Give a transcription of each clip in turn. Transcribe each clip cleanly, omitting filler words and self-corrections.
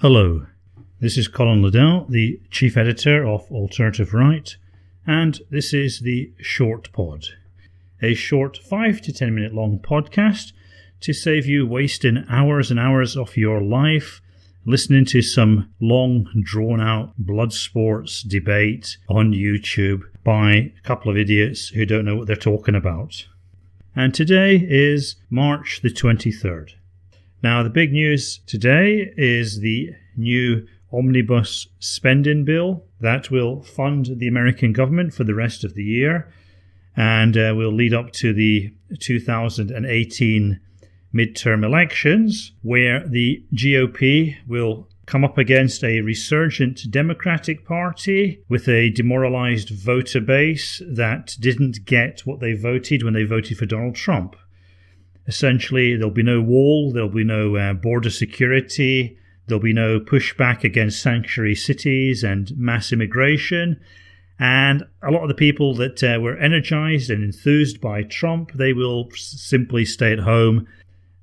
Hello, this is Colin Liddell, the Chief Editor of Alternative Right, and this is the Shortpod, a short 5 to 10 minute long podcast to save you wasting hours and hours of your life listening to some long drawn-out blood sports debate on YouTube by a couple of idiots who don't know what they're talking about. And today is March the 23rd. Now, the big news today is the new omnibus spending bill that will fund the American government for the rest of the year and will lead up to the 2018 midterm elections, where the GOP will come up against a resurgent Democratic Party with a demoralized voter base that didn't get what they voted when they voted for Donald Trump. Essentially, there'll be no wall, there'll be no border security, there'll be no pushback against sanctuary cities and mass immigration. And a lot of the people that were energized and enthused by Trump, they will simply stay at home.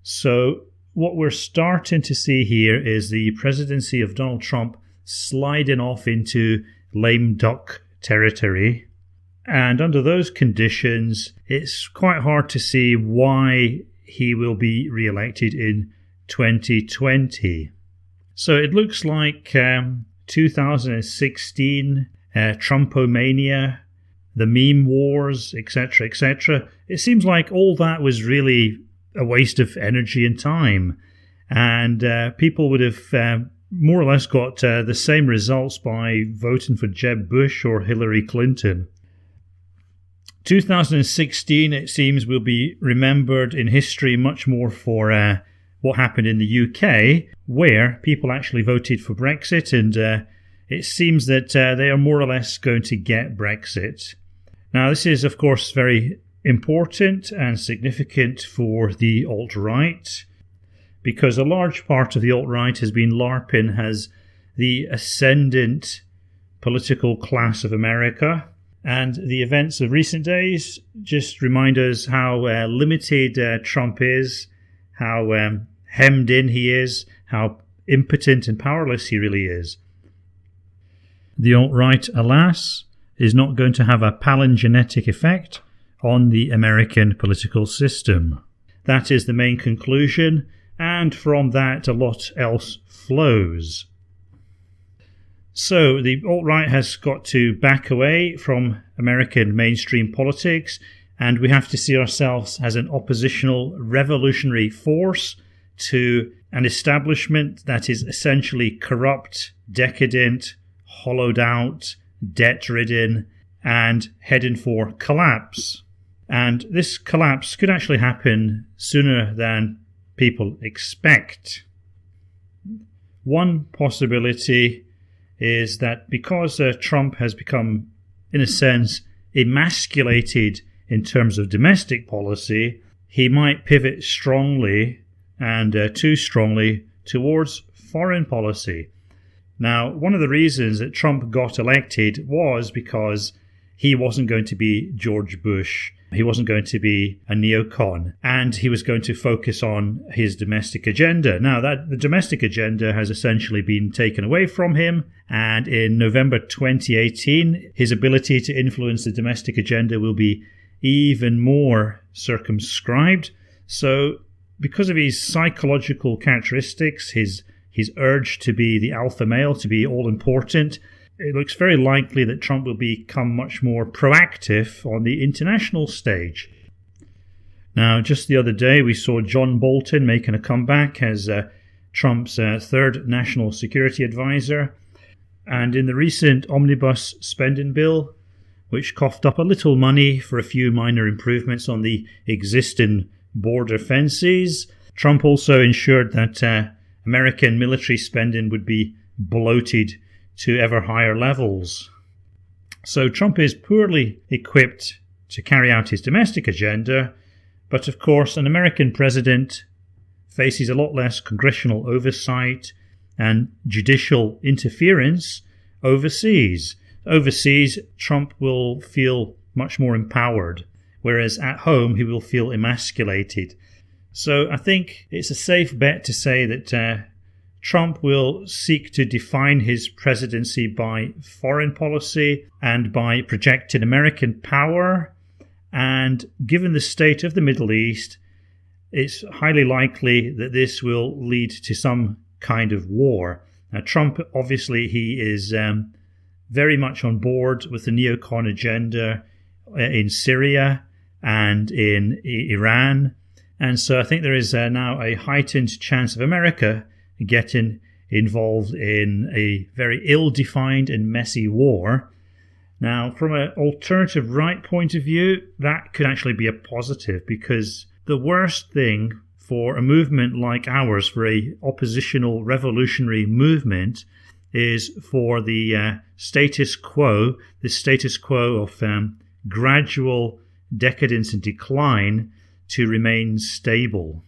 So what we're starting to see here is the presidency of Donald Trump sliding off into lame duck territory. And under those conditions, it's quite hard to see why he will be re-elected in 2020. So it looks like 2016, Trumpomania, the meme wars, etc., etc. It seems like all that was really a waste of energy and time. And people would have more or less got the same results by voting for Jeb Bush or Hillary Clinton. 2016, it seems, will be remembered in history much more for what happened in the UK, where people actually voted for Brexit, and it seems that they are more or less going to get Brexit. Now, this is, of course, very important and significant for the alt-right, because a large part of the alt-right has been LARPing as the ascendant political class of America. And the events of recent days just remind us how limited Trump is, how hemmed in he is, how impotent and powerless he really is. The alt-right, alas, is not going to have a palingenetic effect on the American political system. That is the main conclusion, and from that a lot else flows. So the alt-right has got to back away from American mainstream politics, and we have to see ourselves as an oppositional revolutionary force to an establishment that is essentially corrupt, decadent, hollowed out, debt-ridden, and heading for collapse. And this collapse could actually happen sooner than people expect. One possibility is that because Trump has become, in a sense, emasculated in terms of domestic policy, he might pivot strongly and too strongly towards foreign policy. Now, one of the reasons that Trump got elected was because he wasn't going to be George Bush. He wasn't going to be a neocon, and he was going to focus on his domestic agenda. Now, the domestic agenda has essentially been taken away from him, and in November 2018, his ability to influence the domestic agenda will be even more circumscribed. So, because of his psychological characteristics, his urge to be the alpha male, to be all-important, it looks very likely that Trump will become much more proactive on the international stage. Now, just the other day, we saw John Bolton making a comeback as Trump's third national security advisor. And in the recent omnibus spending bill, which coughed up a little money for a few minor improvements on the existing border fences, Trump also ensured that American military spending would be bloated to ever higher levels. So Trump is poorly equipped to carry out his domestic agenda, but of course an American president faces a lot less congressional oversight and judicial interference overseas. Overseas, Trump will feel much more empowered, whereas at home he will feel emasculated. So I think it's a safe bet to say that Trump will seek to define his presidency by foreign policy and by projecting American power. And given the state of the Middle East, it's highly likely that this will lead to some kind of war. Now, Trump, obviously, he is very much on board with the neocon agenda in Syria and in Iran. And so I think there is now a heightened chance of America getting involved in a very ill-defined and messy war. Now, from an alternative right point of view, that could actually be a positive, because the worst thing for a movement like ours, for a oppositional revolutionary movement, is for the status quo of gradual decadence and decline to remain stable.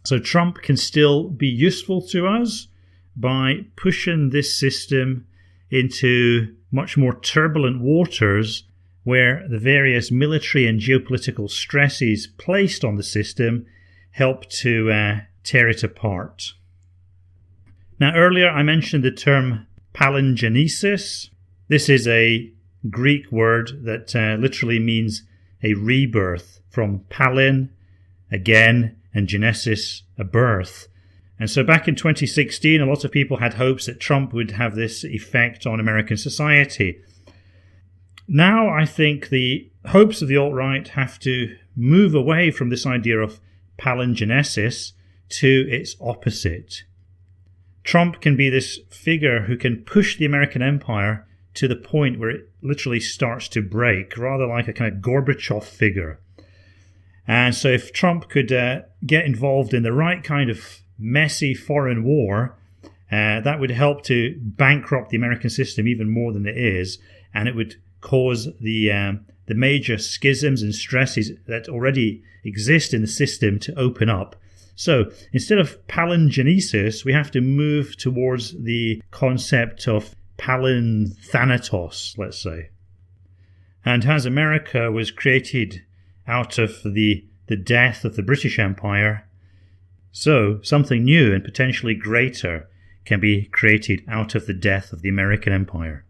So Trump can still be useful to us by pushing this system into much more turbulent waters, where the various military and geopolitical stresses placed on the system help to tear it apart. Now, earlier I mentioned the term palingenesis. This is a Greek word that literally means a rebirth, from palin, again, and genesis, a birth. And so back in 2016, a lot of people had hopes that Trump would have this effect on American society. Now I think the hopes of the alt-right have to move away from this idea of palingenesis to its opposite. Trump can be this figure who can push the American empire to the point where it literally starts to break, rather like a kind of Gorbachev figure. And so if Trump could get involved in the right kind of messy foreign war, that would help to bankrupt the American system even more than it is, and it would cause the major schisms and stresses that already exist in the system to open up. So instead of palingenesis, we have to move towards the concept of Palinthanatos, let's say. And as America was created out of the death of the British Empire, so something new and potentially greater can be created out of the death of the American Empire.